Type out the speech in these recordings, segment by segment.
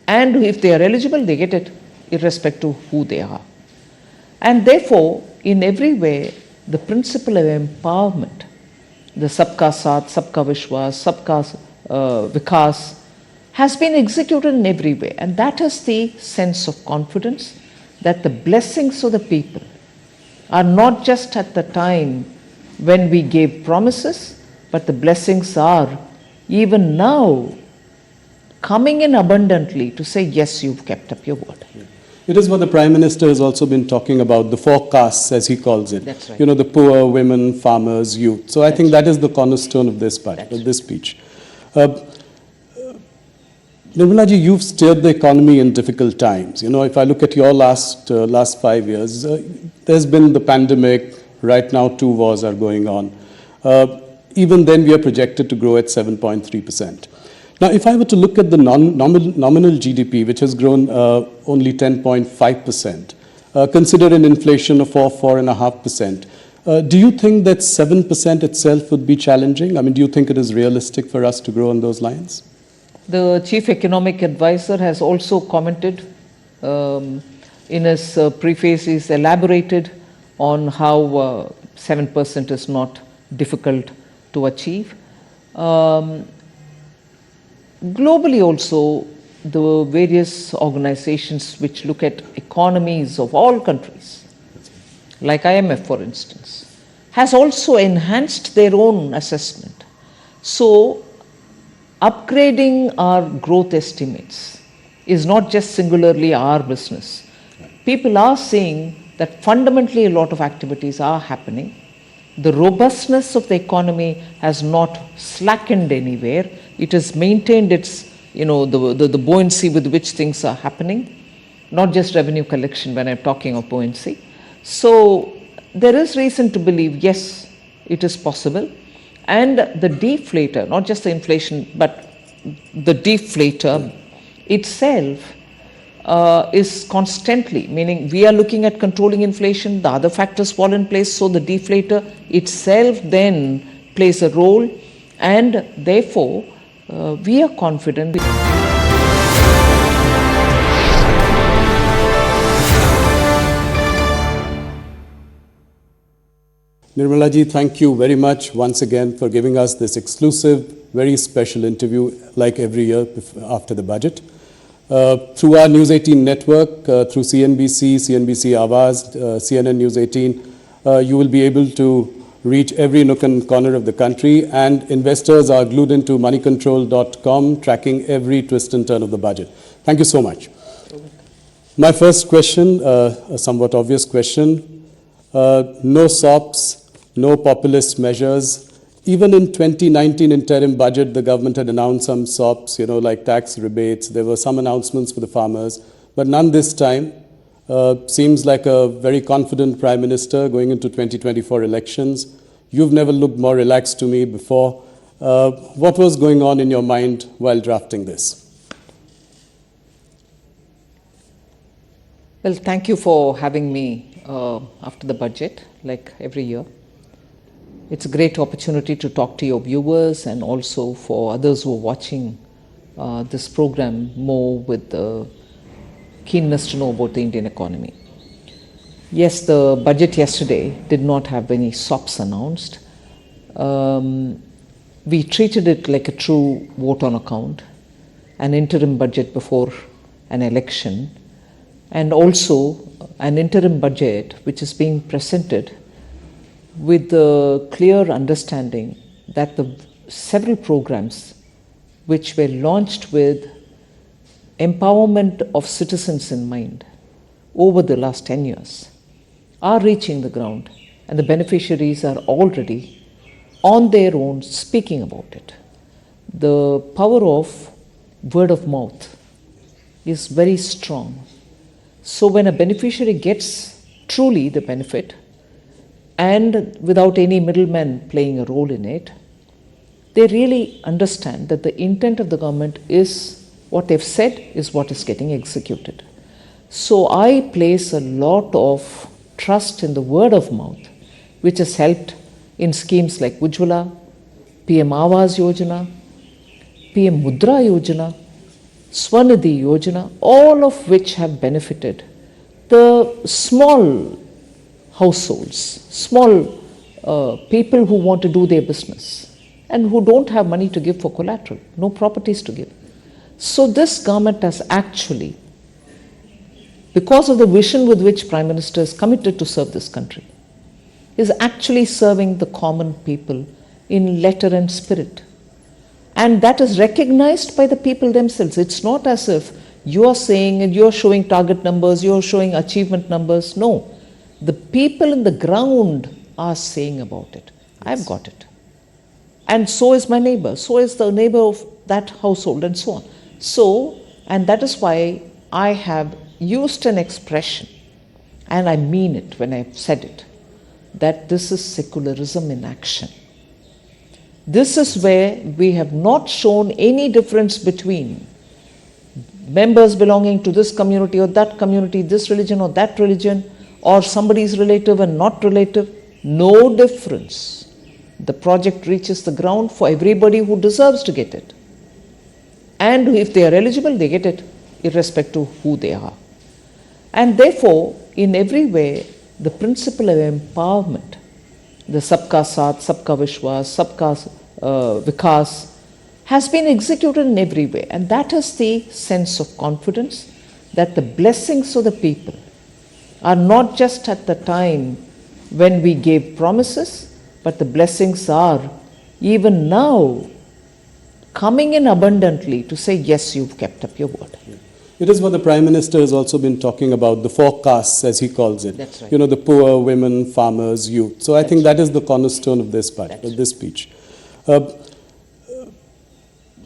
And if they are eligible, they get it, irrespective of who they are. And therefore, in every way, the principle of empowerment, the Sabka Saath, Sabka Vishwas, Sabka Vikas, has been executed in every way. And that is the sense of confidence that the blessings of the people are not just at the time when we gave promises, but the blessings are even now coming in abundantly to say, yes, you've kept up your word. It is what the Prime Minister has also been talking about, the four castes, as he calls it. That's right. You know, the poor, women, farmers, youth. So I think that is the cornerstone of this part, of this speech. Nirmala ji, you've steered the economy in difficult times. You know, if I look at your last 5 years, there's been the pandemic. Right now, 2 wars are going on. Even then, we are projected to grow at 7.3%. Now, if I were to look at the nominal GDP, which has grown only 10.5%, consider an inflation of 4.5%, do you think that 7% itself would be challenging? I mean, do you think it is realistic for us to grow on those lines? The Chief Economic Advisor has also commented in his preface. He's elaborated on how 7% is not difficult to achieve. Globally also, the various organizations which look at economies of all countries, like IMF for instance, has also enhanced their own assessment. So, upgrading our growth estimates is not just singularly our business. People are seeing that fundamentally a lot of activities are happening. The robustness of the economy has not slackened anywhere. It has maintained its, the buoyancy with which things are happening, not just revenue collection when I'm talking of buoyancy. So there is reason to believe, yes, it is possible. And the deflator, not just the inflation, but the deflator itself is constantly, meaning we are looking at controlling inflation, the other factors fall in place, so the deflator itself then plays a role, and therefore we are confident. Nirmala ji, thank you very much once again for giving us this exclusive, very special interview like every year after the budget. Through our News 18 network, through CNBC, CNBC Awaaz, CNN News 18, you will be able to reach every nook and corner of the country, and investors are glued into moneycontrol.com, tracking every twist and turn of the budget. Thank you so much. My first question, a somewhat obvious question, no SOPs, no populist measures. Even in 2019 interim budget, the government had announced some SOPs, like tax rebates. There were some announcements for the farmers, but none this time. Seems like a very confident Prime Minister going into 2024 elections. You've never looked more relaxed to me before. What was going on in your mind while drafting this? Well, thank you for having me after the budget, like every year. It's a great opportunity to talk to your viewers and also for others who are watching this program more with the keenness to know about the Indian economy. Yes, the budget yesterday did not have any SOPs announced. We treated it like a true vote on account, an interim budget before an election, and also an interim budget which is being presented with the clear understanding that the several programs which were launched with empowerment of citizens in mind over the last 10 years are reaching the ground, and the beneficiaries are already on their own speaking about it. The power of word of mouth is very strong. So when a beneficiary gets truly the benefit, and without any middleman playing a role in it, they really understand that the intent of the government is what they've said is what is getting executed. So I place a lot of trust in the word of mouth, which has helped in schemes like Ujjwala, PM Awaaz Yojana, PM Mudra Yojana. Swanidhi Yojana, all of which have benefited the small households, small people who want to do their business and who don't have money to give for collateral, no properties to give. So this government has actually, because of the vision with which Prime Minister is committed to serve this country, is actually serving the common people in letter and spirit. And that is recognized by the people themselves. It's not as if you are saying and you're showing target numbers, you're showing achievement numbers. No. The people in the ground are saying about it. I've got it. And so is my neighbor. So is the neighbor of that household and so on. So, and that is why I have used an expression, and I mean it when I've said it, that this is secularism in action. This is where we have not shown any difference between members belonging to this community or that community, this religion or that religion, or somebody's relative and not relative. No difference. The project reaches the ground for everybody who deserves to get it. And if they are eligible, they get it, irrespective of who they are. And therefore, in every way, the principle of empowerment, the Sabka Saath, Sabka Vishwas, Sabka Vikas, has been executed in every way. And that is the sense of confidence that the blessings of the people are not just at the time when we gave promises, but the blessings are even now coming in abundantly to say, yes, you've kept up your word. It is what the Prime Minister has also been talking about, the four castes, as he calls it. That's right. You know, the poor, women, farmers, youth. So I think right. that is the cornerstone of this budget, That's of this speech.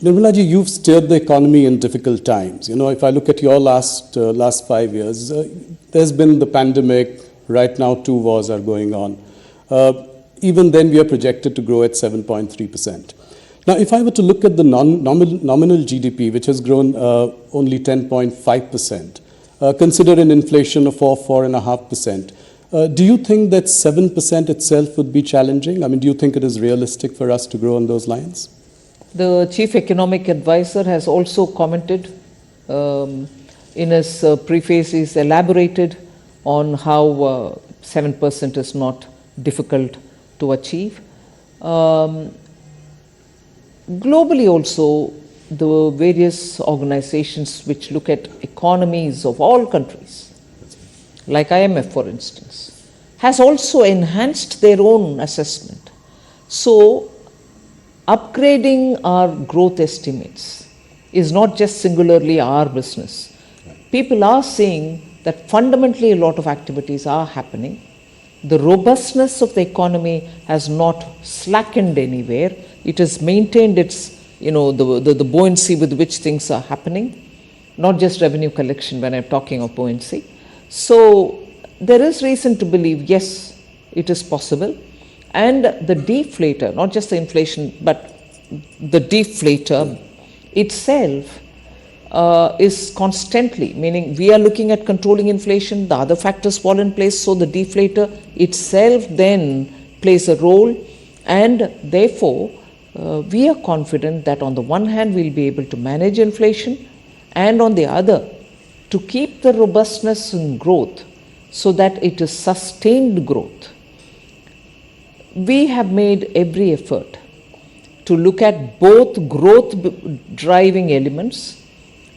Nirmala ji, you've steered the economy in difficult times. You know, if I look at your last 5 years, there's been the pandemic. Right now, 2 wars are going on. Even then, we are projected to grow at 7.3%. Now, if I were to look at the nominal GDP, which has grown only 10.5%, consider an inflation of 4.5%, do you think that 7% itself would be challenging? I mean, do you think it is realistic for us to grow on those lines? The Chief Economic Advisor has also commented in his preface, he's elaborated on how 7% is not difficult to achieve. Globally also, the various organizations which look at economies of all countries, like IMF for instance, has also enhanced their own assessment. So, upgrading our growth estimates is not just singularly our business. People are seeing that fundamentally a lot of activities are happening. The robustness of the economy has not slackened anywhere. It has maintained its, the buoyancy with which things are happening, not just revenue collection when I'm talking of buoyancy. So there is reason to believe, yes, it is possible. And the deflator, not just the inflation, but the deflator itself is constantly, meaning we are looking at controlling inflation, the other factors fall in place, so the deflator itself then plays a role, and therefore we are confident that on the one hand we'll be able to manage inflation, and on the other to keep the robustness in growth so that it is sustained growth. We have made every effort to look at both growth driving elements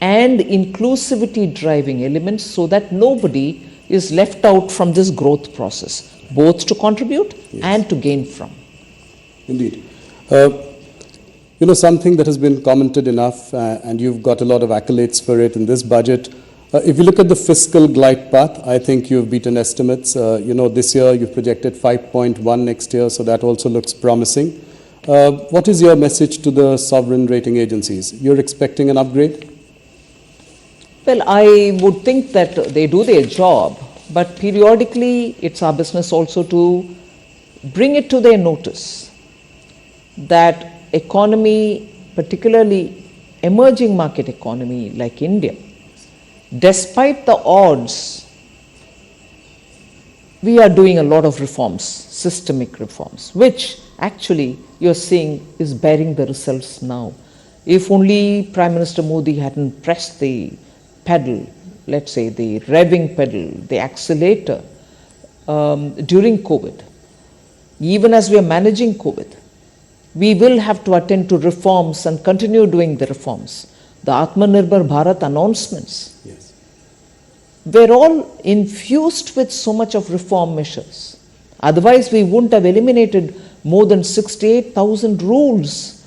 and inclusivity driving elements so that nobody is left out from this growth process, both to contribute and to gain from. Indeed. Something that has been commented enough, and you've got a lot of accolades for it in this budget. If you look at the fiscal glide path, I think you've beaten estimates. This year you've projected 5.1 next year, so that also looks promising. What is your message to the sovereign rating agencies? You're expecting an upgrade? Well, I would think that they do their job, but periodically it's our business also to bring it to their notice that economy, particularly emerging market economy like India, despite the odds, we are doing a lot of reforms, systemic reforms, which actually you're seeing is bearing the results now. If only Prime Minister Modi hadn't pressed the pedal, let's say the revving pedal, the accelerator during COVID, even as we are managing COVID, we will have to attend to reforms and continue doing the reforms. The Atmanirbhar Bharat announcements Yes. were all infused with so much of reform measures. Otherwise, we wouldn't have eliminated more than 68,000 rules,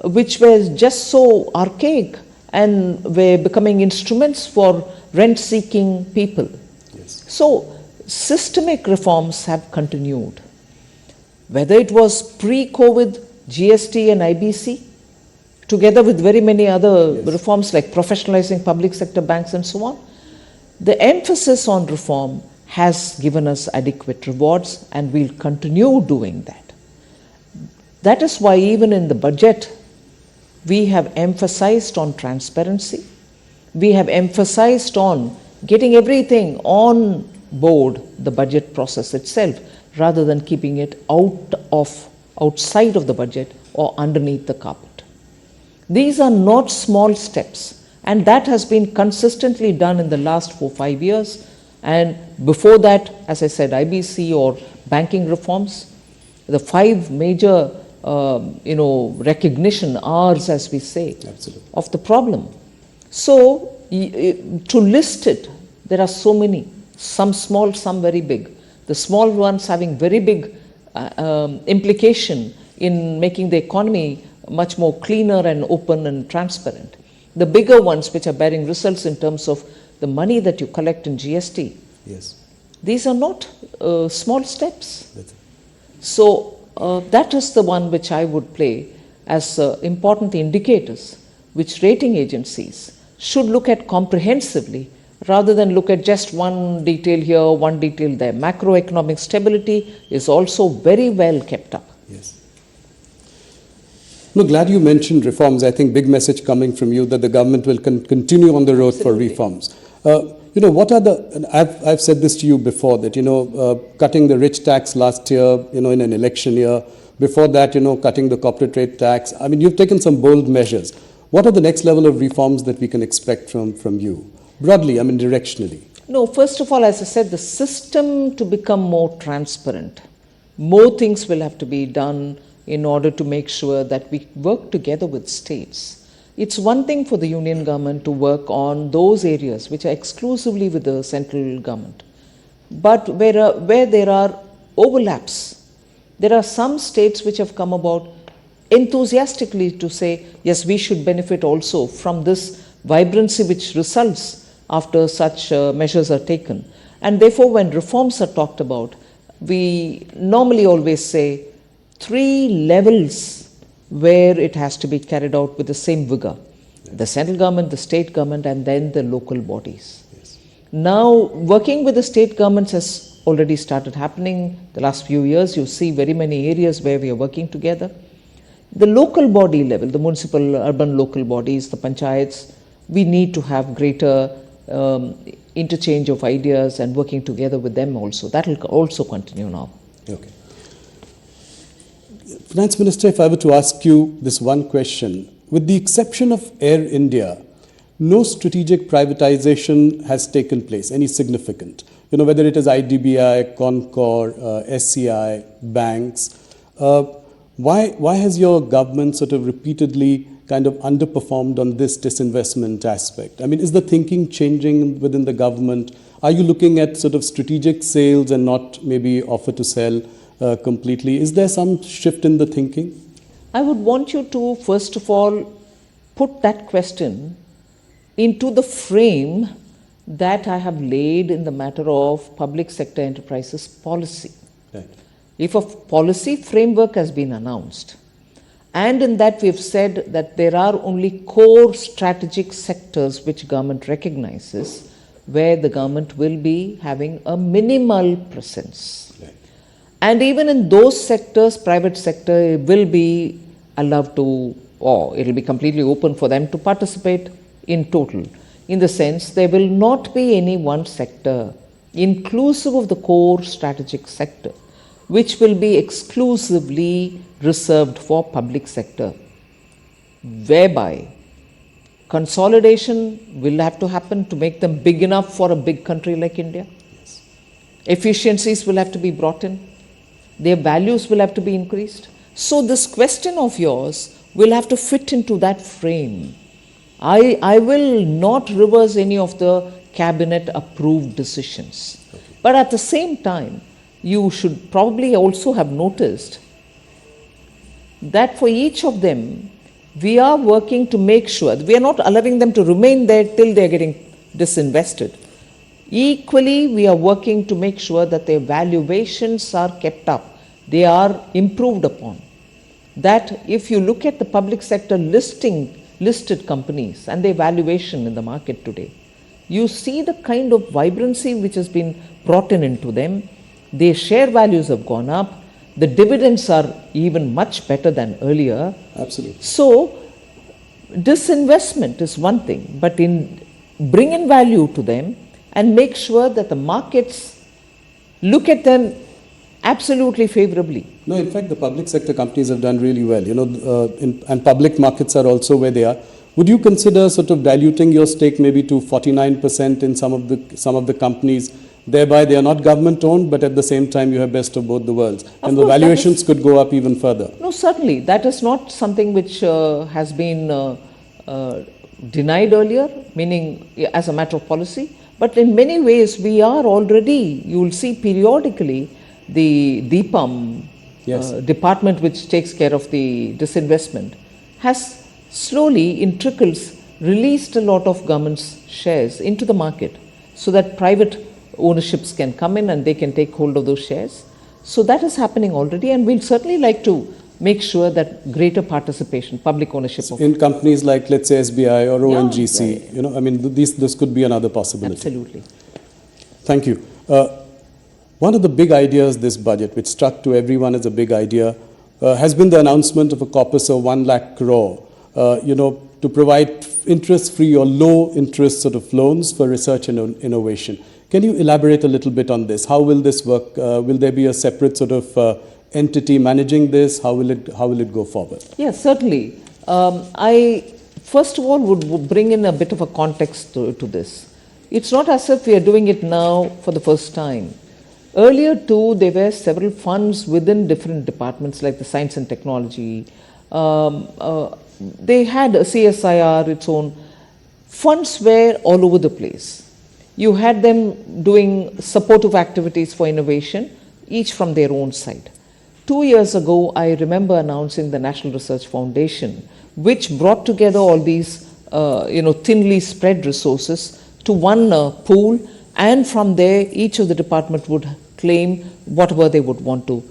which were just so archaic and were becoming instruments for rent-seeking people. Yes. So, systemic reforms have continued. Whether it was pre-COVID, GST and IBC, together with very many other Yes. reforms like professionalizing public sector banks and so on, the emphasis on reform has given us adequate rewards, and we'll continue doing that. That is why even in the budget, we have emphasized on transparency. We have emphasized on getting everything on board the budget process itself, rather than keeping it outside of the budget or underneath the carpet. These are not small steps, and that has been consistently done in the last 4-5 years. And before that, as I said, IBC or banking reforms, the 5 major recognition R's, as we say, Absolutely. of the problem. So to list it, there are so many, some small, some very big. The small ones having very big implication in making the economy much more cleaner and open and transparent. The bigger ones, which are bearing results in terms of the money that you collect in GST, Yes. these are not small steps. That's it. So that is the one which I would play as important indicators which rating agencies should look at comprehensively, rather than look at just one detail here, one detail there. Macroeconomic stability is also very well kept up. Yes. No, glad you mentioned reforms. I think big message coming from you that the government will continue on the road for reforms. What are the, and I've said this to you before, that, cutting the rich tax last year, in an election year. Before that, cutting the corporate rate tax. I mean, you've taken some bold measures. What are the next level of reforms that we can expect from you? Broadly, I mean, directionally. No, first of all, as I said, the system to become more transparent, more things will have to be done in order to make sure that we work together with states. It's one thing for the union government to work on those areas which are exclusively with the central government. But where there are overlaps, there are some states which have come about enthusiastically to say, yes, we should benefit also from this vibrancy which results after such measures are taken. And therefore, when reforms are talked about, we normally always say 3 levels where it has to be carried out with the same vigor. The central government, the state government, and then the local bodies. Yes. Now, working with the state governments has already started happening. The last few years, you see very many areas where we are working together. The local body level, the municipal, urban local bodies, the panchayats, we need to have greater interchange of ideas and working together with them also. That will also continue now. Okay. Finance Minister, if I were to ask you this one question, with the exception of Air India, no strategic privatization has taken place, any significant. Whether it is IDBI, Concor, SCI, banks. Why has your government sort of repeatedly kind of underperformed on this disinvestment aspect? I mean, is the thinking changing within the government? Are you looking at sort of strategic sales and not maybe offer to sell completely? Is there some shift in the thinking? I would want you to, first of all, put that question into the frame that I have laid in the matter of public sector enterprises policy. Right. If a policy framework has been announced, and in that we have said that there are only core strategic sectors which government recognizes, where the government will be having a minimal presence. Right. And even in those sectors, private sector will be allowed to, or it will be completely open for them to participate in total. In the sense, there will not be any one sector, inclusive of the core strategic sector, which will be exclusively reserved for public sector. whereby consolidation will have to happen to make them big enough for a big country like India. Efficiencies will have to be brought in. Their values will have to be increased. So this question of yours will have to fit into that frame. I will not reverse any of the cabinet approved decisions. But at the same time, you should probably also have noticed that for each of them, we are working to make sure that we are not allowing them to remain there till they are getting disinvested. Equally, we are working to make sure that their valuations are kept up, they are improved upon. That if you look at the public sector listed companies and their valuation in the market today, you see the kind of vibrancy which has been brought in into them. Their share values have gone up. The dividends are even much better than earlier. Absolutely. So, disinvestment is one thing, but bring in value to them and make sure that the markets look at them absolutely favorably. No, in fact, the public sector companies have done really well, and public markets are also where they are. Would you consider sort of diluting your stake maybe to 49% in some of the companies? Thereby, they are not government owned, but at the same time, you have best of both the worlds. And the valuations could go up even further. No, certainly. That is not something which has been denied earlier, meaning as a matter of policy. But in many ways, we are already, you will see periodically, the DIPAM department which takes care of the disinvestment has slowly, in trickles, released a lot of government's shares into the market so that private ownerships can come in and they can take hold of those shares. So that is happening already, and we'll certainly like to make sure that greater participation, public ownership of in companies like, let's say, SBI or ONGC, this could be another possibility. Absolutely. Thank you. One of the big ideas this budget, which struck to everyone as a big idea, has been the announcement of a corpus of 1 lakh crore, to provide interest-free or low-interest sort of loans for research and innovation. Can you elaborate a little bit on this? How will this work? Will there be a separate sort of entity managing this? How will it go forward? Yes, certainly. I first of all would bring in a bit of a context to this. It's not as if we are doing it now for the first time. Earlier too, there were several funds within different departments like the science and technology. They had a CSIR, its own. Funds were all over the place. You had them doing supportive activities for innovation, each from their own side. 2 years ago, I remember announcing the National Research Foundation, which brought together all these, thinly spread resources to one pool, and from there, each of the department would claim whatever they would want to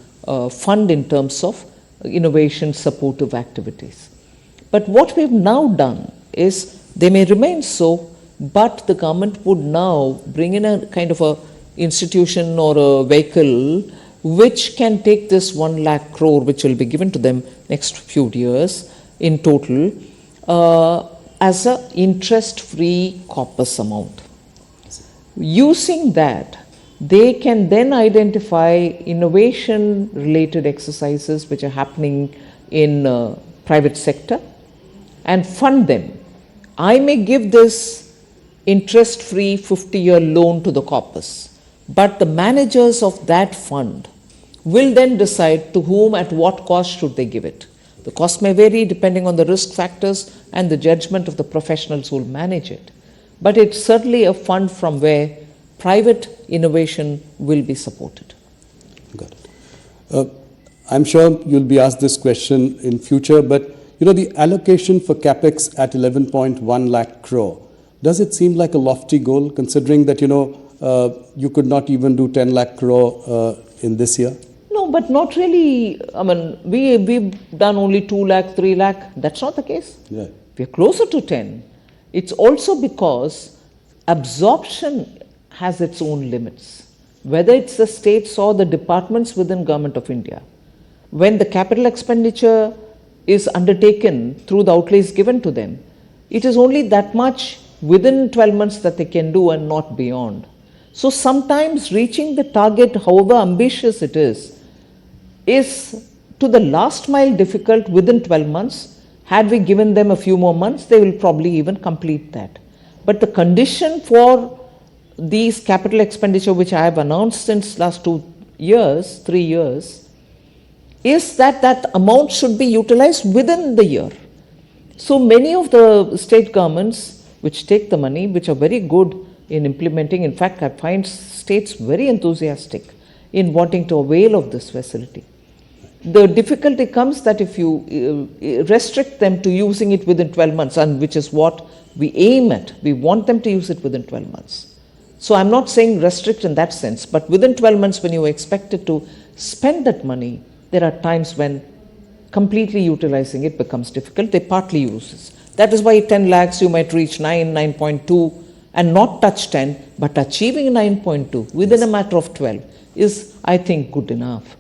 fund in terms of innovation supportive activities. But what we've now done is, they may remain so, but the government would now bring in a kind of a institution or a vehicle which can take this 1 lakh crore, which will be given to them next few years in total, as an interest-free corpus amount. Using that, they can then identify innovation-related exercises which are happening in private sector and fund them. I may give this interest-free 50-year loan to the corpus, but the managers of that fund will then decide to whom at what cost should they give it. The cost may vary depending on the risk factors and the judgment of the professionals who will manage it. But it's certainly a fund from where private innovation will be supported. Got it. I'm sure you'll be asked this question in future, but the allocation for capex at 11.1 lakh crore, does it seem like a lofty goal, considering that, you could not even do 10 lakh crore in this year? No, but not really. I mean, we've done only 2 lakh, 3 lakh. That's not the case. Yeah. We're closer to 10. It's also because absorption has its own limits, whether it's the states or the departments within Government of India. When the capital expenditure is undertaken through the outlays given to them, it is only that much within 12 months that they can do and not beyond. So sometimes reaching the target, however ambitious it is to the last mile difficult within 12 months, Had we given them a few more months, they will probably even complete that. But the condition for these capital expenditure, which I have announced since last 3 years, is that that amount should be utilized within the year. So many of the state governments which take the money, which are very good in implementing, in fact, I find states very enthusiastic in wanting to avail of this facility. The difficulty comes that if you restrict them to using it within 12 months, and which is what we aim at, we want them to use it within 12 months. So I'm not saying restrict in that sense, but within 12 months when you are expected to spend that money, there are times when completely utilizing it becomes difficult. They partly use it. That is why 10 lakhs you might reach 9.2 and not touch 10, but achieving 9.2 within a matter of 12 is, I think, good enough.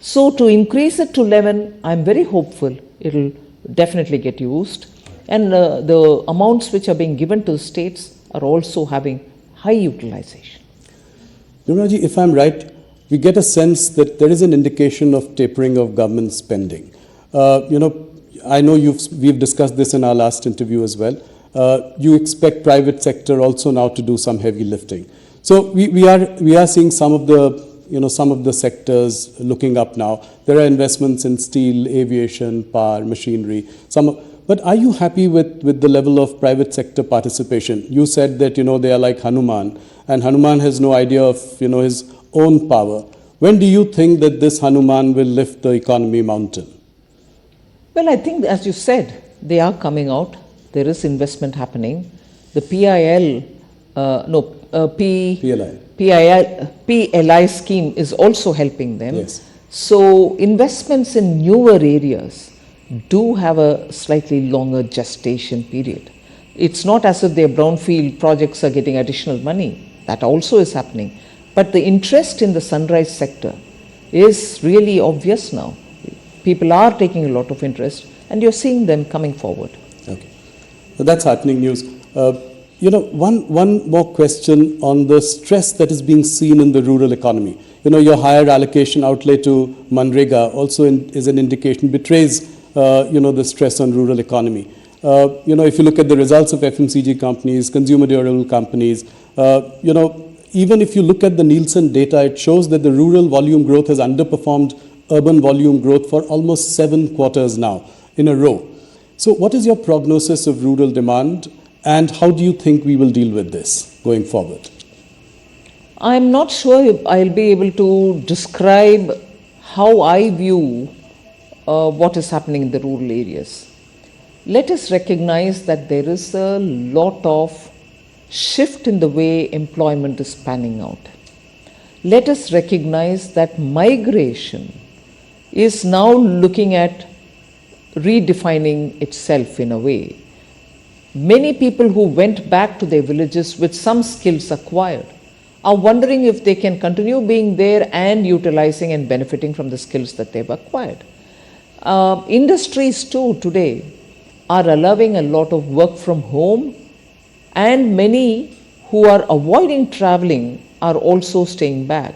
So to increase it to 11, I'm very hopeful it will definitely get used. And the amounts which are being given to the states are also having high utilization. Nirmala ji, if I'm right, we get a sense that there is an indication of tapering of government spending. I know we've discussed this in our last interview as well. You expect private sector also now to do some heavy lifting. So we are seeing some of the sectors looking up now. There are investments in steel, aviation, power, machinery. But are you happy with the level of private sector participation? You said that they are like Hanuman, and Hanuman has no idea of his own power. When do you think that this Hanuman will lift the economy mountain? Well, I think, as you said, they are coming out. There is investment happening. The PLI scheme is also helping them. Yes. So investments in newer areas do have a slightly longer gestation period. It's not as if their brownfield projects are getting additional money. That also is happening. But the interest in the sunrise sector is really obvious now. People are taking a lot of interest, and you're seeing them coming forward. Okay. So that's heartening news. One more question on the stress that is being seen in the rural economy. Your higher allocation outlay to Manrega also is an indication, betrays, the stress on rural economy. If you look at the results of FMCG companies, consumer durable companies, even if you look at the Nielsen data, it shows that the rural volume growth has underperformed urban volume growth for almost 7 quarters now in a row. So what is your prognosis of rural demand, and how do you think we will deal with this going forward? I'm not sure I'll be able to describe how I view what is happening in the rural areas. Let us recognize that there is a lot of shift in the way employment is panning out. Let us recognize that migration is now looking at redefining itself in a way. Many people who went back to their villages with some skills acquired are wondering if they can continue being there and utilizing and benefiting from the skills that they've acquired. Industries too today are allowing a lot of work from home, and many who are avoiding traveling are also staying back.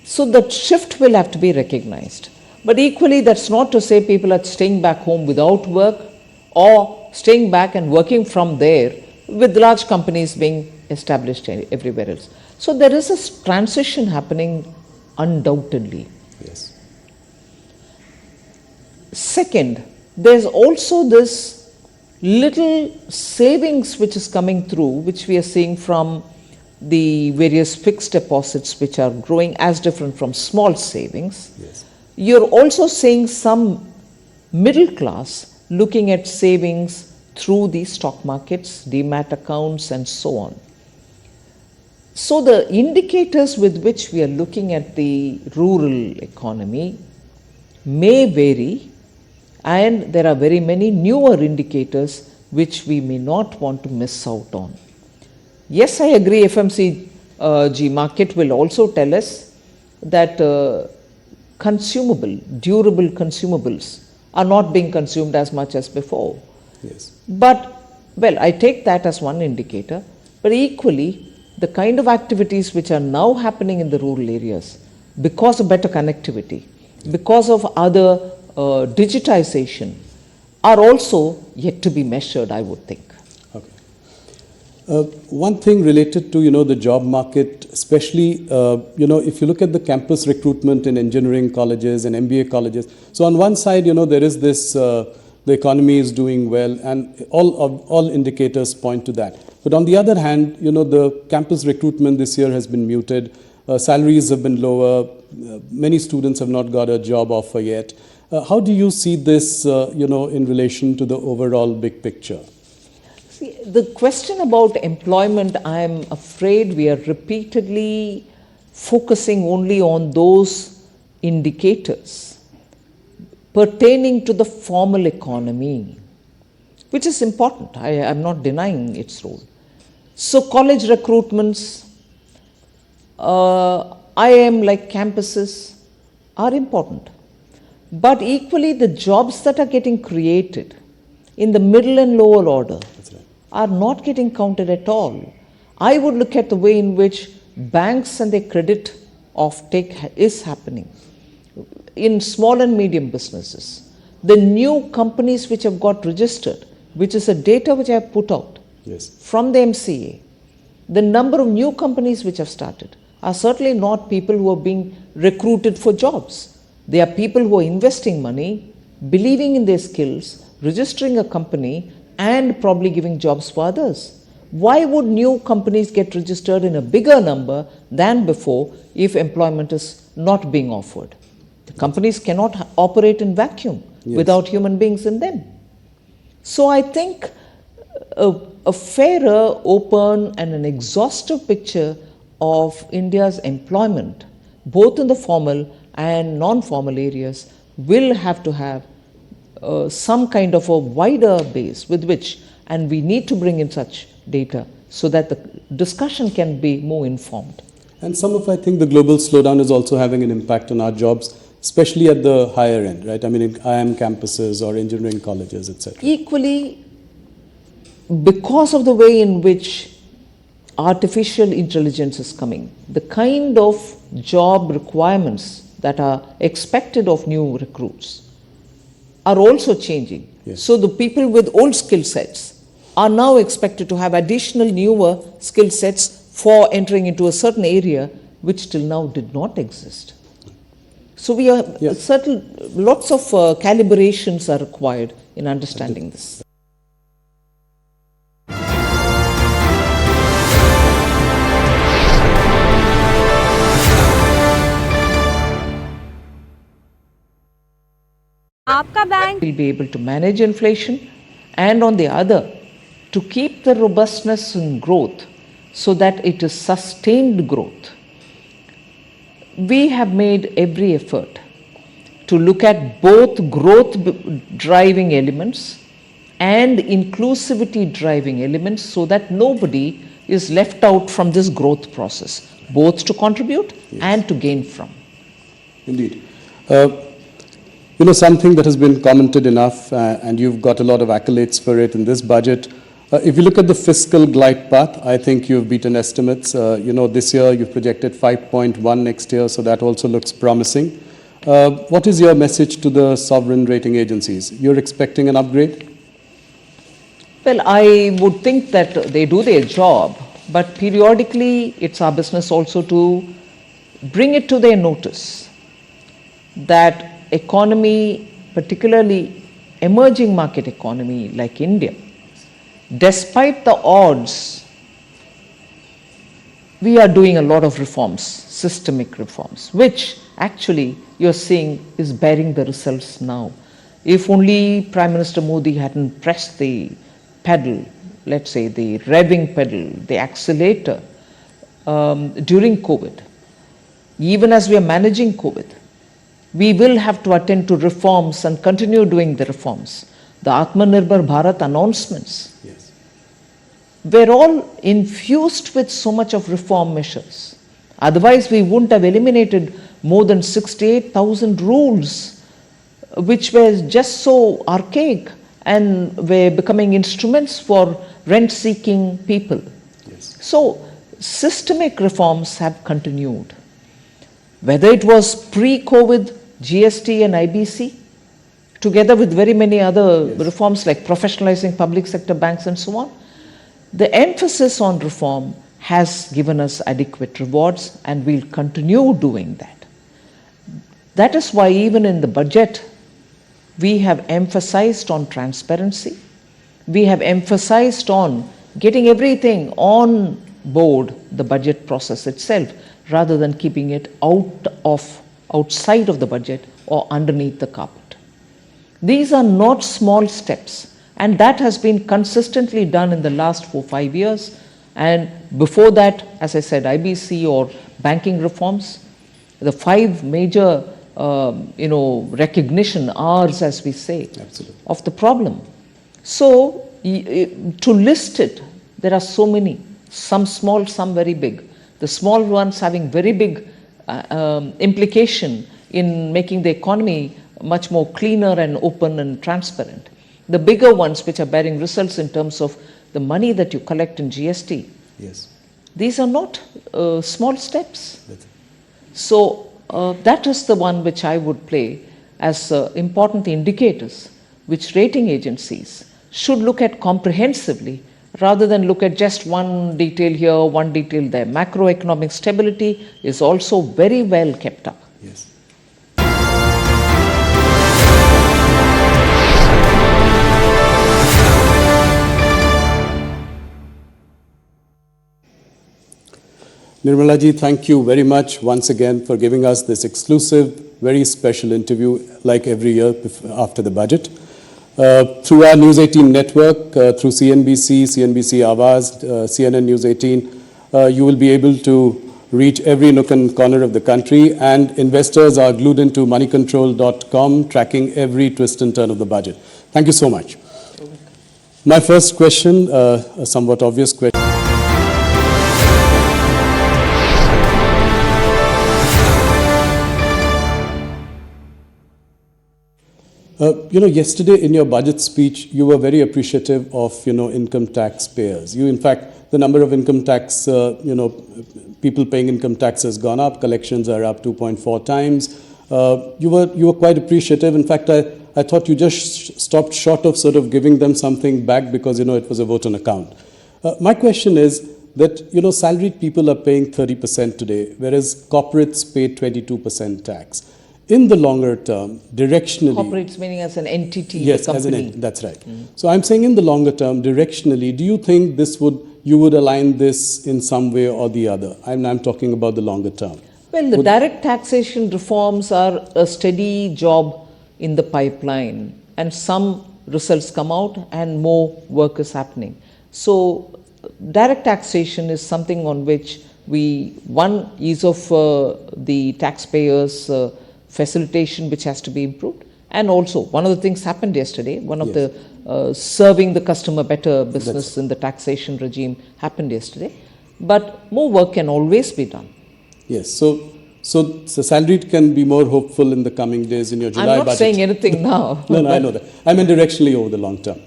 So that shift will have to be recognized. But equally, that's not to say people are staying back home without work or staying back and working from there with large companies being established everywhere else. So there is a transition happening undoubtedly. Yes. Second, there's also this little savings which is coming through, which we are seeing from the various fixed deposits which are growing as different from small savings. Yes. You're also seeing some middle class looking at savings through the stock markets, demat accounts, and so on. So the indicators with which we are looking at the rural economy may vary, and there are very many newer indicators which we may not want to miss out on. Yes, I agree, FMCG market will also tell us that durable consumables are not being consumed as much as before. Yes. But, well, I take that as one indicator, but equally, the kind of activities which are now happening in the rural areas, because of better connectivity, because of other digitization, are also yet to be measured, I would think. Okay. One thing related to, the job market, especially, if you look at the campus recruitment in engineering colleges and MBA colleges. So on one side, there is this, the economy is doing well, and all indicators point to that. But on the other hand, the campus recruitment this year has been muted. Salaries have been lower. Many students have not got a job offer yet. How do you see this, in relation to the overall big picture? See, the question about employment, I'm afraid we are repeatedly focusing only on those indicators pertaining to the formal economy, which is important. I am not denying its role. So college recruitments, IIM like campuses are important. But equally the jobs that are getting created in the middle and lower order are not getting counted at all. I would look at the way in which banks and their credit offtake is happening in small and medium businesses. The new companies which have got registered, which is a data which I have put out from the MCA, the number of new companies which have started are certainly not people who are being recruited for jobs. They are people who are investing money, believing in their skills, registering a company, and probably giving jobs for others. Why would new companies get registered in a bigger number than before if employment is not being offered? The companies cannot operate in vacuum without human beings in them. So I think a fairer, open, and an exhaustive picture of India's employment, both in the formal and non-formal areas, will have to have some kind of a wider base with which, and we need to bring in such data so that the discussion can be more informed. And I think the global slowdown is also having an impact on our jobs, especially at the higher end, right? I mean, in IIM campuses or engineering colleges, etc. Equally, because of the way in which artificial intelligence is coming, the kind of job requirements that are expected of new recruits are also changing. So the people with old skill sets are now expected to have additional newer skill sets for entering into a certain area which till now did not exist. So we are lots of calibrations are required in understanding this. आपका bank will be able to manage inflation, and on the other, to keep the robustness in growth so that it is sustained growth. We have made every effort to look at both growth driving elements and inclusivity driving elements so that nobody is left out from this growth process, both to contribute and to gain from. Indeed. Something that has been commented enough, and you've got a lot of accolades for it in this budget. If you look at the fiscal glide path, I think you've beaten estimates. This year you've projected 5.1 next year, so that also looks promising. What is your message to the sovereign rating agencies? You're expecting an upgrade? Well, I would think that they do their job, but periodically it's our business also to bring it to their notice that economy, particularly emerging market economy like India, despite the odds, we are doing a lot of reforms, systemic reforms, which actually you're seeing is bearing the results now. If only Prime Minister Modi hadn't pressed the pedal, let's say the revving pedal, the accelerator during COVID, even as we are managing COVID, we will have to attend to reforms and continue doing the reforms. The Atmanirbhar Bharat announcements were all infused with so much of reform measures. Otherwise, we wouldn't have eliminated more than 68,000 rules, which were just so archaic and were becoming instruments for rent-seeking people. So, systemic reforms have continued. Whether it was pre-COVID GST and IBC, together with very many other reforms like professionalizing public sector banks and so on. The emphasis on reform has given us adequate rewards, and we'll continue doing that. That is why even in the budget, we have emphasized on transparency. We have emphasized on getting everything on board the budget process itself, rather than keeping it outside of the budget or underneath the carpet. These are not small steps, and that has been consistently done in the last 4-5 years. And before that, as I said, IBC or banking reforms, the 5 major recognition R's, as we say, Absolutely. of the problem. So to list it, there are so many, some small, some very big. The small ones having very big implication in making the economy much more cleaner and open and transparent. The bigger ones which are bearing results in terms of the money that you collect in GST. Yes. These are not small steps. So that is the one which I would play as important indicators which rating agencies should look at comprehensively, rather than look at just one detail here, one detail there. Macroeconomic stability is also very well kept up. Yes. Nirmala ji, thank you very much once again for giving us this exclusive, very special interview, like every year after the budget. Through our News 18 network, through CNBC, CNBC Awaz, CNN News 18, you will be able to reach every nook and corner of the country, and investors are glued into moneycontrol.com, tracking every twist and turn of the budget. Thank you so much. My first question, a somewhat obvious question. Yesterday in your budget speech, you were very appreciative of, income tax payers. In fact, the number of income tax, people paying income tax has gone up. Collections are up 2.4 times. You were quite appreciative. In fact, I thought you just stopped short of sort of giving them something back because, it was a vote on account. My question is that, salaried people are paying 30% today, whereas corporates pay 22% tax. In the longer term, directionally... Corporates meaning as an entity, yes, company. That's right. So I'm saying in the longer term, directionally, do you think you would align this in some way or the other? I'm talking about the longer term. Well, the direct taxation reforms are a steady job in the pipeline, and some results come out and more work is happening. So direct taxation is something on which one ease of the taxpayers' facilitation which has to be improved, and also one of the things happened yesterday, one of the serving the customer better business in the taxation regime happened yesterday, but more work can always be done. Yes, so salaried can be more hopeful in the coming days in your July budget. I'm not saying anything now. No, I know that. I mean directionally over the long term.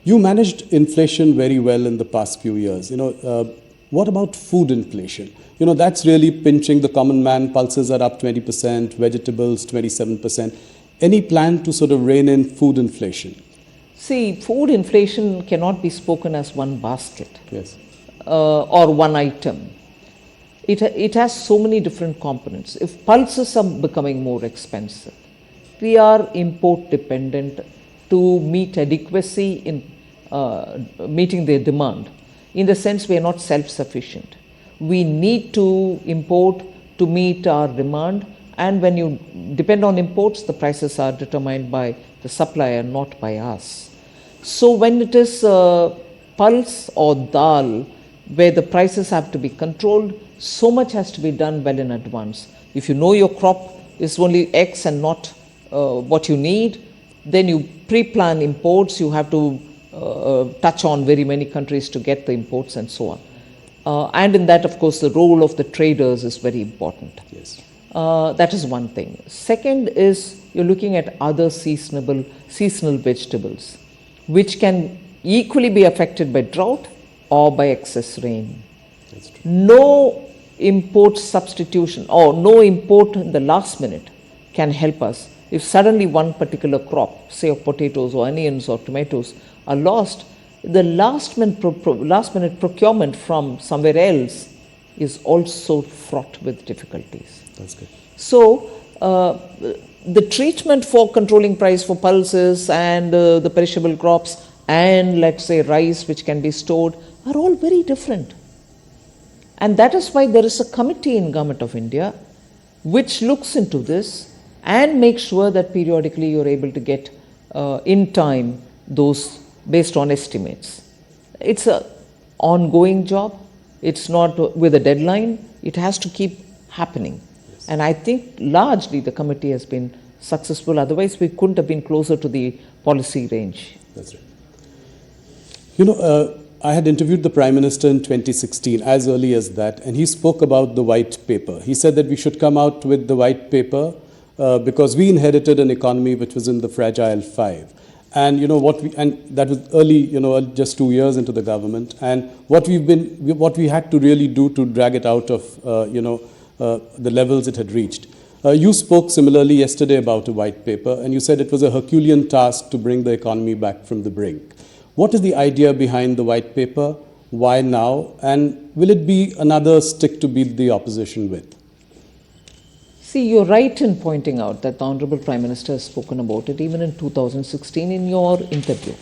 You managed inflation very well in the past few years. What about food inflation? That's really pinching the common man. Pulses are up 20%, vegetables 27%. Any plan to sort of rein in food inflation? See, food inflation cannot be spoken as one basket. Yes. Or one item. It has so many different components. If pulses are becoming more expensive, we are import dependent to meet adequacy in meeting their demand. In the sense we are not self-sufficient. We need to import to meet our demand, and when you depend on imports, the prices are determined by the supplier, not by us. So when it is pulse or dal, where the prices have to be controlled, so much has to be done well in advance. If you know your crop is only X and not what you need, then you pre-plan imports. You have to touch on very many countries to get the imports and so on. And in that, of course, the role of the traders is very important. Yes. That is one thing. Second is you're looking at other seasonal vegetables, which can equally be affected by drought or by excess rain. That's true. No import substitution or no import in the last minute can help us if suddenly one particular crop, say of potatoes or onions or tomatoes, are lost, the last minute procurement from somewhere else is also fraught with difficulties. That's good. So, the treatment for controlling price for pulses and the perishable crops and, let's say, rice which can be stored are all very different. And that is why there is a committee in Government of India which looks into this and makes sure that periodically you're able to get in time those based on estimates. It's an ongoing job. It's not with a deadline. It has to keep happening. Yes. And I think largely the committee has been successful. Otherwise, we couldn't have been closer to the policy range. That's right. You know, I had interviewed the Prime Minister in 2016, as early as that, and he spoke about the white paper. He said that we should come out with the white paper because we inherited an economy which was in the fragile five. And you know and that was early, just 2 years into the government. And what we had to really do to drag it out of, the levels it had reached. You spoke similarly yesterday about a white paper, and you said it was a Herculean task to bring the economy back from the brink. What is the idea behind the white paper? Why now? And will it be another stick to beat the opposition with? See, you're right in pointing out that the Honorable Prime Minister has spoken about it even in 2016 in your interview.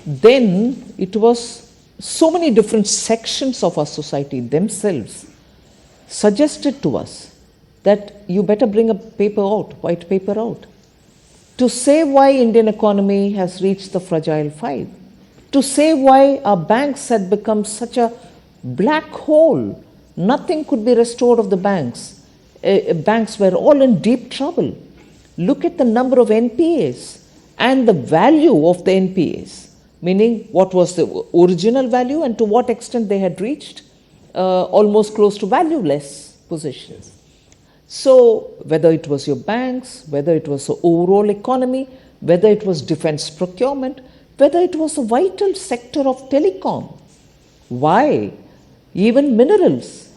Then it was so many different sections of our society themselves suggested to us that you better bring a paper out, white paper out, to say why Indian economy has reached the fragile five, to say why our banks had become such a black hole. Nothing could be restored of the banks. Banks were all in deep trouble. Look at the number of NPAs and the value of the NPAs, meaning what was the original value and to what extent they had reached almost close to valueless positions. So whether it was your banks, whether it was the overall economy, whether it was defense procurement, whether it was a vital sector of telecom, why? Even minerals.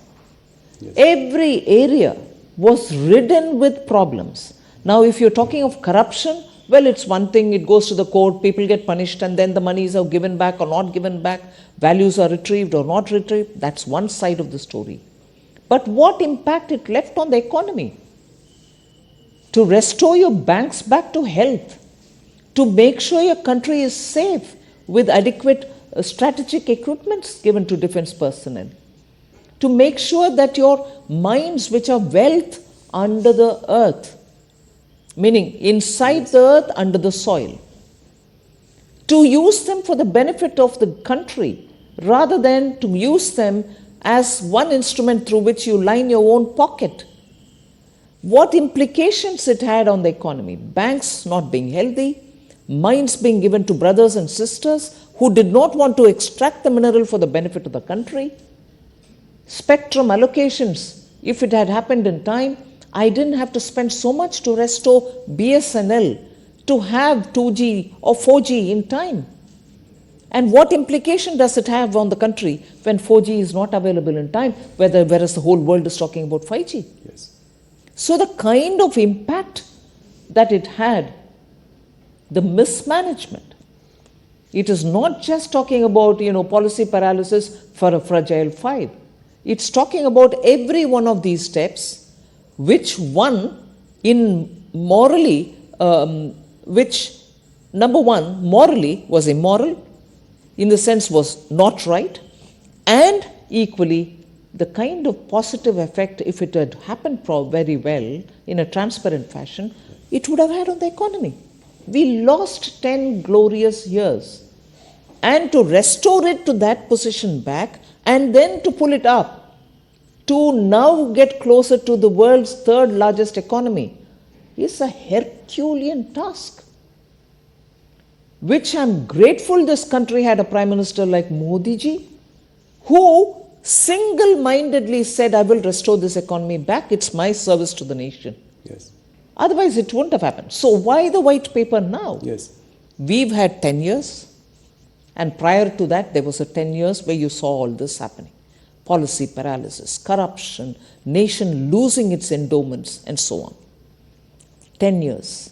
Yes. Every area was ridden with problems. Now, if you're talking of corruption, well, it's one thing, it goes to the court, people get punished, and then the monies are given back or not given back, values are retrieved or not retrieved. That's one side of the story. But what impact it left on the economy? To restore your banks back to health, to make sure your country is safe with adequate strategic equipments given to defense personnel, to make sure that your mines, which are wealth under the earth, meaning inside the earth, under the soil, to use them for the benefit of the country rather than to use them as one instrument through which you line your own pocket. What implications it had on the economy? Banks not being healthy, mines being given to brothers and sisters who did not want to extract the mineral for the benefit of the country. Spectrum allocations, if it had happened in time, I didn't have to spend so much to restore BSNL to have 2G or 4G in time. And what implication does it have on the country when 4G is not available in time, whereas the whole world is talking about 5G? Yes. So the kind of impact that it had, the mismanagement, it is not just talking about, policy paralysis for a fragile five. It's talking about every one of these steps, which one which number one, morally was immoral, in the sense was not right, and equally the kind of positive effect, if it had happened very well in a transparent fashion, it would have had on the economy. We lost 10 glorious years, and to restore it to that position back and then to pull it up to now get closer to the world's third largest economy is a Herculean task, which I'm grateful this country had a Prime Minister like Modi ji, who single-mindedly said, I will restore this economy back, it's my service to the nation. Yes. Otherwise, it wouldn't have happened. So why the white paper now? Yes. We've had 10 years, and prior to that, there was a 10 years where you saw all this happening. Policy paralysis, corruption, nation losing its endowments, and so on. 10 years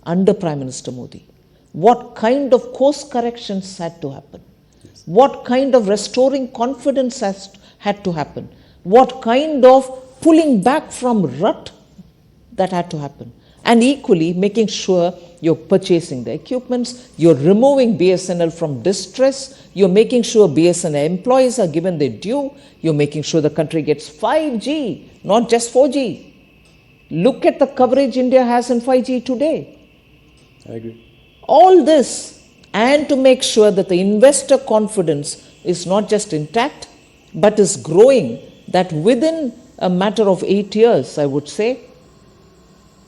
under Prime Minister Modi, what kind of course corrections had to happen, what kind of restoring confidence had to happen, what kind of pulling back from rut that had to happen, and equally making sure you're purchasing the equipments, you're removing BSNL from distress, you're making sure BSNL employees are given their due, you're making sure the country gets 5G, not just 4G. Look at the coverage India has in 5G today. I agree. All this, and to make sure that the investor confidence is not just intact, but is growing, that within a matter of 8 years, I would say,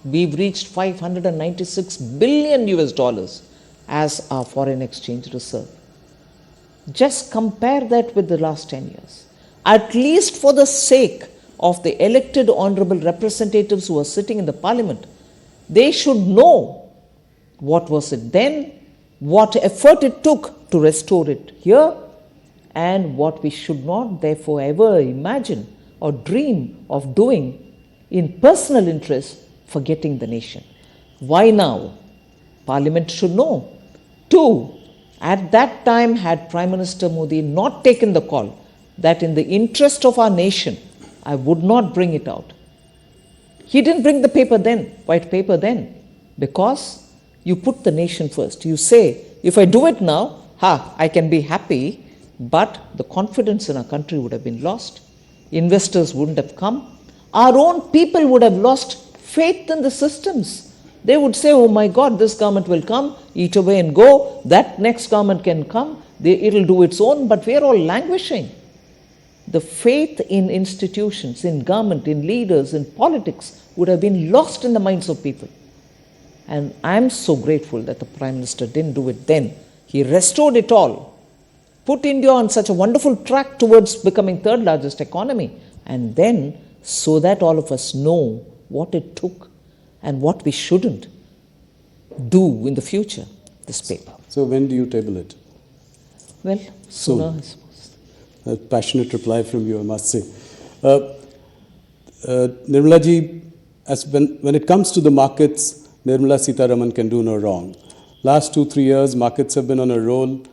we've reached 596 billion US dollars as our foreign exchange reserve. Just compare that with the last 10 years. At least for the sake of the elected honorable representatives who are sitting in the parliament, they should know what was it then, what effort it took to restore it here, and what we should not therefore ever imagine or dream of doing in personal interest, forgetting the nation. Why now? Parliament should know. 2, at that time, had Prime Minister Modi not taken the call that in the interest of our nation, I would not bring it out. He didn't bring the paper then, white paper then, because you put the nation first. You say, if I do it now, I can be happy, but the confidence in our country would have been lost. Investors wouldn't have come. Our own people would have lost faith in the systems. They would say, oh my God, this government will come, eat away and go. That next government can come. It'll do its own, but we're all languishing. The faith in institutions, in government, in leaders, in politics would have been lost in the minds of people. And I'm so grateful that the Prime Minister didn't do it then. He restored it all, put India on such a wonderful track towards becoming third largest economy, and then so that all of us know what it took and what we shouldn't do in the future, this paper. So when do you table it? Well, sooner, I suppose. A passionate reply from you, I must say. Nirmala ji, when it comes to the markets, Nirmala Sitharaman can do no wrong. Last 2-3 years, markets have been on a roll.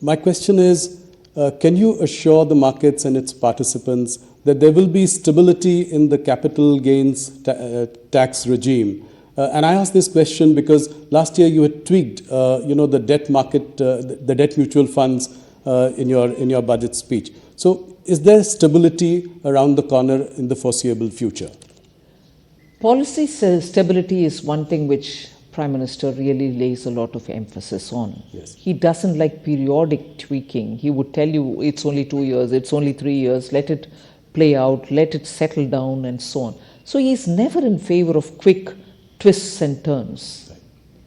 My question is, can you assure the markets and its participants that there will be stability in the capital gains tax regime? And I ask this question because last year you had tweaked, the debt market, the debt mutual funds in your budget speech. So, is there stability around the corner in the foreseeable future? Policy stability is one thing which Prime Minister really lays a lot of emphasis on. Yes. He doesn't like periodic tweaking. He would tell you it's only 2 years, it's only 3 years, let it play out, let it settle down and so on. So he's never in favor of quick twists and turns. Right.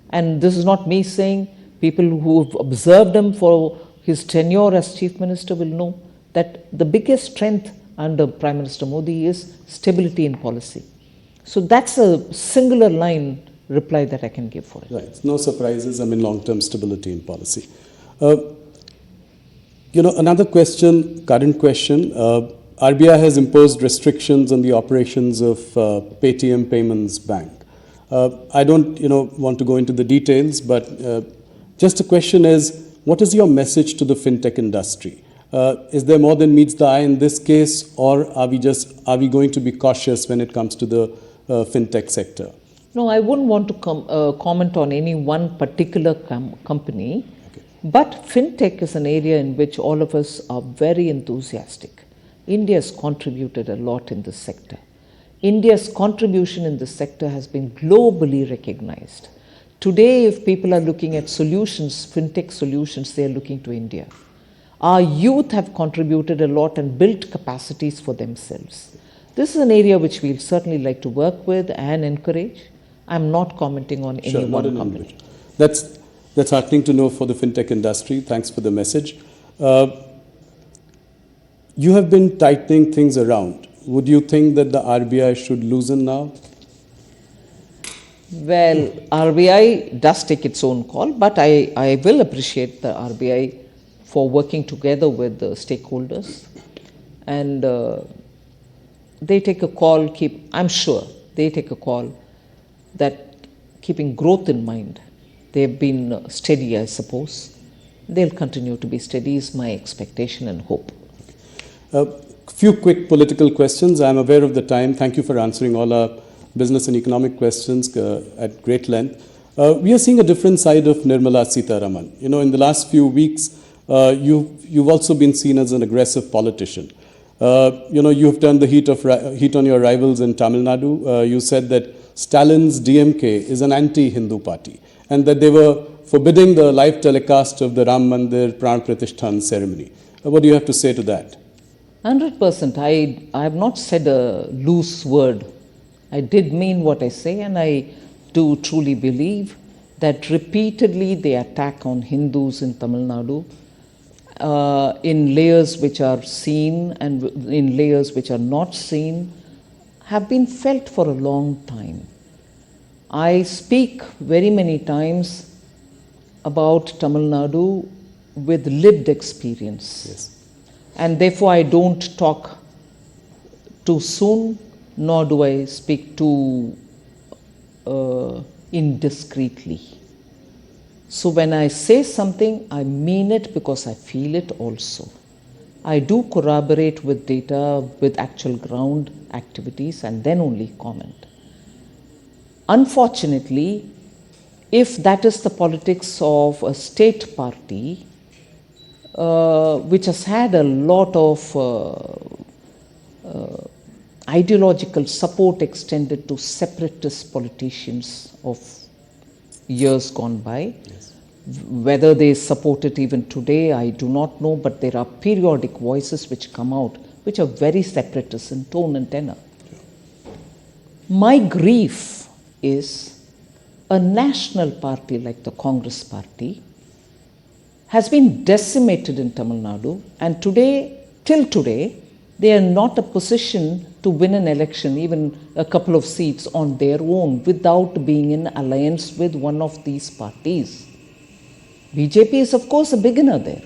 And this is not me saying, people who have observed him for his tenure as Chief Minister will know that the biggest strength under Prime Minister Modi is stability in policy. So that's a singular line reply that I can give for it. Right. No surprises. I mean, long-term stability in policy. Another question, current question. RBI has imposed restrictions on the operations of Paytm Payments Bank. I don't, want to go into the details, but just a question is, what is your message to the fintech industry? Is there more than meets the eye in this case, or are we going to be cautious when it comes to the fintech sector? No, I wouldn't want to comment on any one particular company, okay. But fintech is an area in which all of us are very enthusiastic. India has contributed a lot in this sector. India's contribution in this sector has been globally recognized. Today, if people are looking at solutions, fintech solutions, they are looking to India. Our youth have contributed a lot and built capacities for themselves. This is an area which we'll certainly like to work with and encourage. I'm not commenting on any one company. That's heartening to know for the fintech industry. Thanks for the message. You have been tightening things around. Would you think that the RBI should loosen now? Well, RBI does take its own call, but I will appreciate the RBI for working together with the stakeholders. And they take a call, I'm sure they take a call that keeping growth in mind, they've been steady, I suppose. They'll continue to be steady is my expectation and hope. A few quick political questions. I'm aware of the time. Thank you for answering all our business and economic questions at great length. We are seeing a different side of Nirmala Sitharaman. In the last few weeks, you've also been seen as an aggressive politician. You've turned the heat on your rivals in Tamil Nadu. You said that Stalin's DMK is an anti-Hindu party and that they were forbidding the live telecast of the Ram Mandir Pran Pratishthan ceremony. What do you have to say to that? 100%. I have not said a loose word. I did mean what I say, and I do truly believe that repeatedly they attack on Hindus in Tamil Nadu in layers which are seen and in layers which are not seen have been felt for a long time. I speak very many times about Tamil Nadu with lived experience. Yes. And therefore I don't talk too soon, nor do I speak too indiscreetly. So when I say something, I mean it because I feel it also. I do corroborate with data, with actual ground activities, and then only comment. Unfortunately, if that is the politics of a state party, which has had a lot of ideological support extended to separatist politicians of years gone by. Yes. Whether they support it even today, I do not know, but there are periodic voices which come out which are very separatist in tone and tenor. My grief is a national party like the Congress party has been decimated in Tamil Nadu, and today, till today, they are not a position to win an election, even a couple of seats on their own, without being in alliance with one of these parties. BJP is, of course, a beginner there.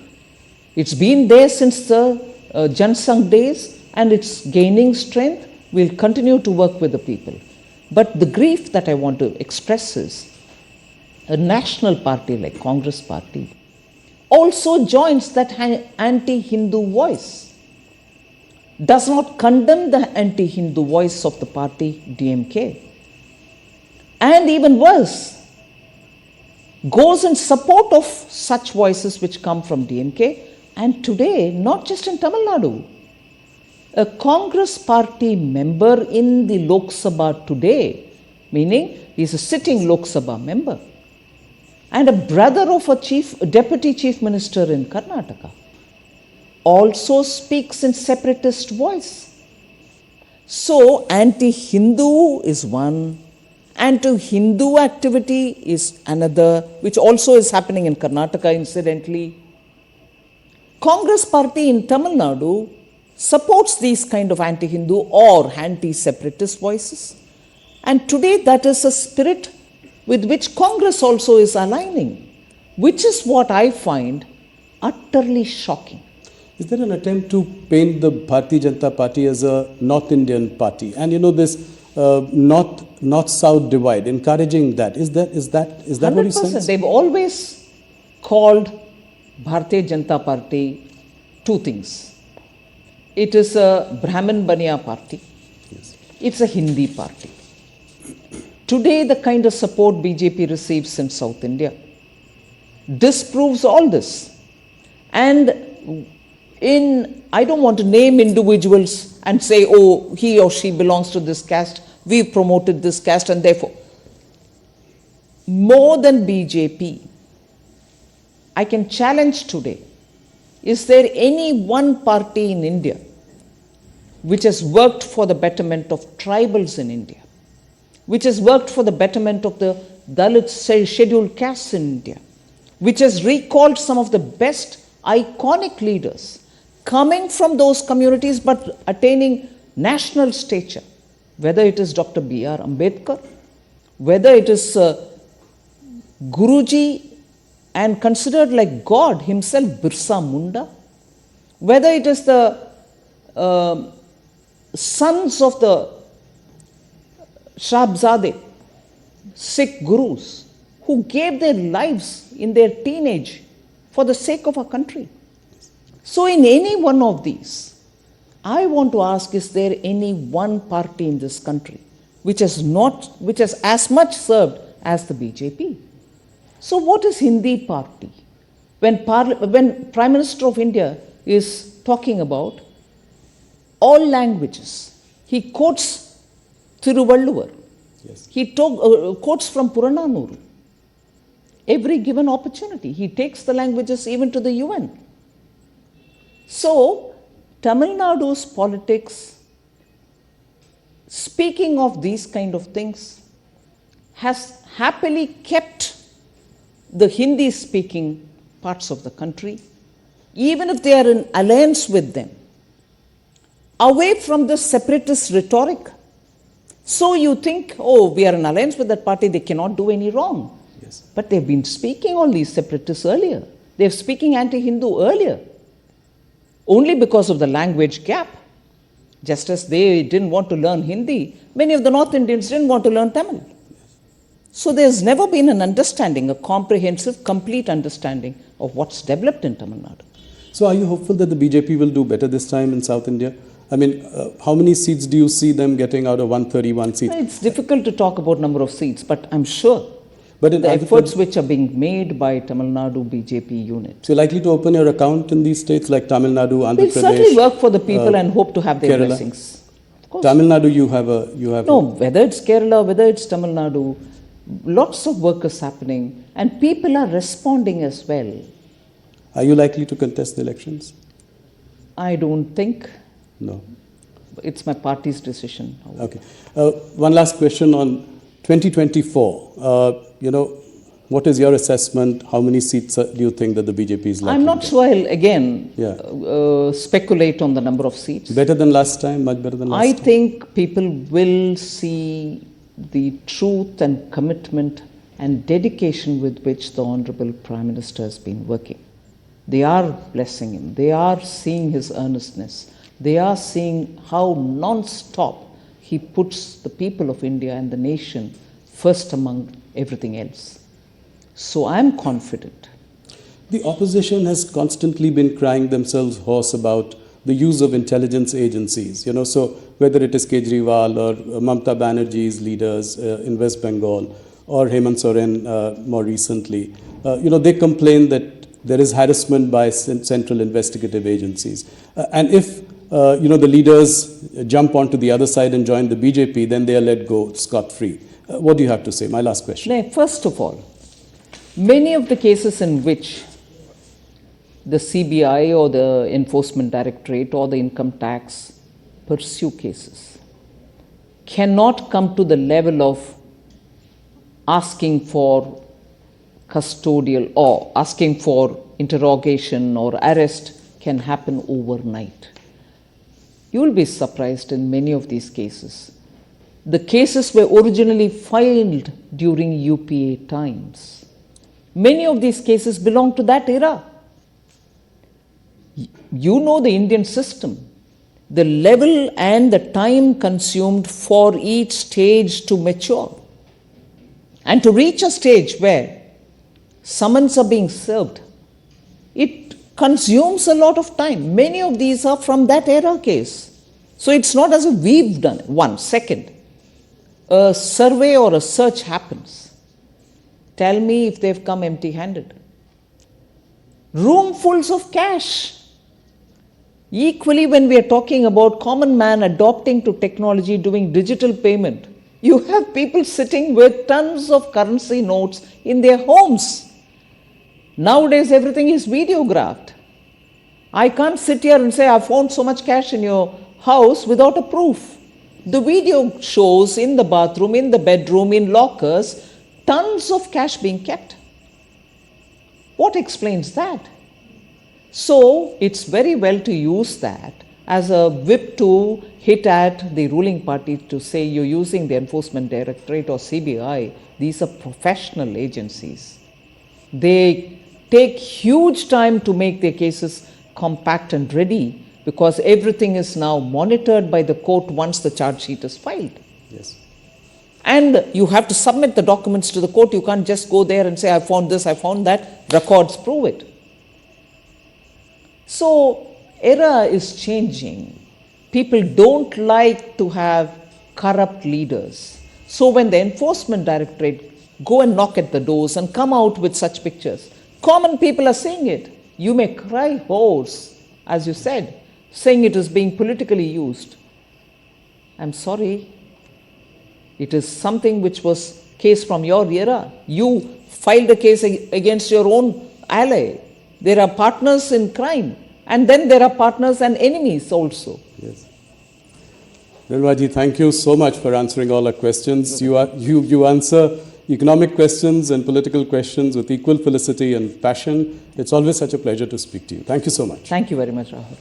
It's been there since the Jansangh days, and it's gaining strength. We'll continue to work with the people. But the grief that I want to express is a national party like Congress party also joins that anti-Hindu voice, does not condemn the anti-Hindu voice of the party DMK, and even worse, goes in support of such voices which come from DMK. And today, not just in Tamil Nadu, a Congress party member in the Lok Sabha today, meaning he's a sitting Lok Sabha member, and a brother of a deputy chief minister in Karnataka, also speaks in separatist voice. So anti-Hindu is one, anti-Hindu activity is another, which also is happening in Karnataka incidentally. Congress party in Tamil Nadu supports these kind of anti-Hindu or anti-separatist voices, and today that is a spirit with which Congress also is aligning, which is what I find utterly shocking. Is there an attempt to paint the Bharatiya Janata Party as a North Indian party? And this North-South divide, encouraging that. Is that what you 100%. sense? They've always called Bharatiya Janata Party two things. It is a Brahmin Baniya party. Yes. It's a Hindi party. Today, the kind of support BJP receives in South India disproves all this. And I don't want to name individuals and say, oh, he or she belongs to this caste, we've promoted this caste, and therefore, more than BJP, I can challenge today, is there any one party in India which has worked for the betterment of tribals in India, which has worked for the betterment of the Dalit scheduled castes in India, which has recalled some of the best iconic leaders coming from those communities but attaining national stature, whether it is Dr. B.R. Ambedkar, whether it is Guruji and considered like God himself, Birsa Munda, whether it is the sons of the Shabzade, Sikh gurus who gave their lives in their teenage for the sake of our country. So in any one of these, I want to ask, is there any one party in this country which has as much served as the BJP? So what is Hindi party? When Prime Minister of India is talking about all languages, he quotes Thiruvalluvar. Yes. He quotes from Purananuru. Every given opportunity, he takes the languages even to the UN. So, Tamil Nadu's politics, speaking of these kind of things, has happily kept the Hindi-speaking parts of the country, even if they are in alliance with them, away from the separatist rhetoric. So you think, oh, we are in alliance with that party, they cannot do any wrong. Yes. But they've been speaking all these separatists earlier. They're speaking anti-Hindu earlier. Only because of the language gap. Just as they didn't want to learn Hindi, many of the North Indians didn't want to learn Tamil. So there's never been an understanding, a comprehensive, complete understanding of what's developed in Tamil Nadu. So are you hopeful that the BJP will do better this time in South India? I mean, how many seats do you see them getting out of 131 seats? It's difficult to talk about number of seats, but I'm sure but in the efforts which are being made by Tamil Nadu BJP unit. So you're likely to open your account in these states like Tamil Nadu, Andhra We'll Pradesh? certainly work for the people and hope to have their Kerala. blessings. Of course. Tamil Nadu, you have No, whether it's Kerala, whether it's Tamil Nadu, lots of work is happening and people are responding as well. Are you likely to contest the elections? I don't think. No. It's my party's decision. Okay. One last question on 2024. What is your assessment? How many seats do you think that the BJP is likely I'm not to get? sure I'll again speculate on the number of seats. Better than last time? Much better than last time? I think people will see the truth and commitment and dedication with which the Honorable Prime Minister has been working. They are blessing him. They are seeing his earnestness. They are seeing how non-stop he puts the people of India and the nation first among everything else. So I'm confident. The opposition has constantly been crying themselves hoarse about the use of intelligence agencies. So whether it is Kejriwal or Mamata Banerjee's leaders in West Bengal or Hemant Soren more recently, they complain that there is harassment by central investigative agencies. And if the leaders jump onto the other side and join the BJP, then they are let go scot-free. What do you have to say? My last question. First of all, many of the cases in which the CBI or the Enforcement Directorate or the income tax pursue cases cannot come to the level of asking for custodial or asking for interrogation or arrest can happen overnight. You will be surprised in many of these cases. The cases were originally filed during UPA times. Many of these cases belong to that era. You know the Indian system, the level and the time consumed for each stage to mature. And to reach a stage where summons are being served, it consumes a lot of time. Many of these are from that era case. So it's not as if we've done it. One, second, a survey or a search happens. Tell me if they've come empty-handed. Roomfuls of cash. Equally, when we are talking about common man adopting to technology, doing digital payment, you have people sitting with tons of currency notes in their homes. Nowadays, everything is videographed. I can't sit here and say, I found so much cash in your house without a proof. The video shows in the bathroom, in the bedroom, in lockers, tons of cash being kept. What explains that? So, it's very well to use that as a whip to hit at the ruling party to say you're using the Enforcement Directorate or CBI. These are professional agencies. They take huge time to make their cases compact and ready because everything is now monitored by the court once the charge sheet is filed. Yes. And you have to submit the documents to the court. You can't just go there and say, I found this, I found that. Records prove it. So, era is changing. People don't like to have corrupt leaders. So when the enforcement directorate go and knock at the doors and come out with such pictures, common people are seeing it. You may cry hoarse, as you said, saying it is being politically used. I'm sorry. It is something which was case from your era. You filed a case against your own ally. There are partners in crime. And then there are partners and enemies also. Yes. Nirmala ji, thank you so much for answering all our questions. You answer economic questions and political questions with equal felicity and passion. It's always such a pleasure to speak to you. Thank you so much. Thank you very much, Rahul.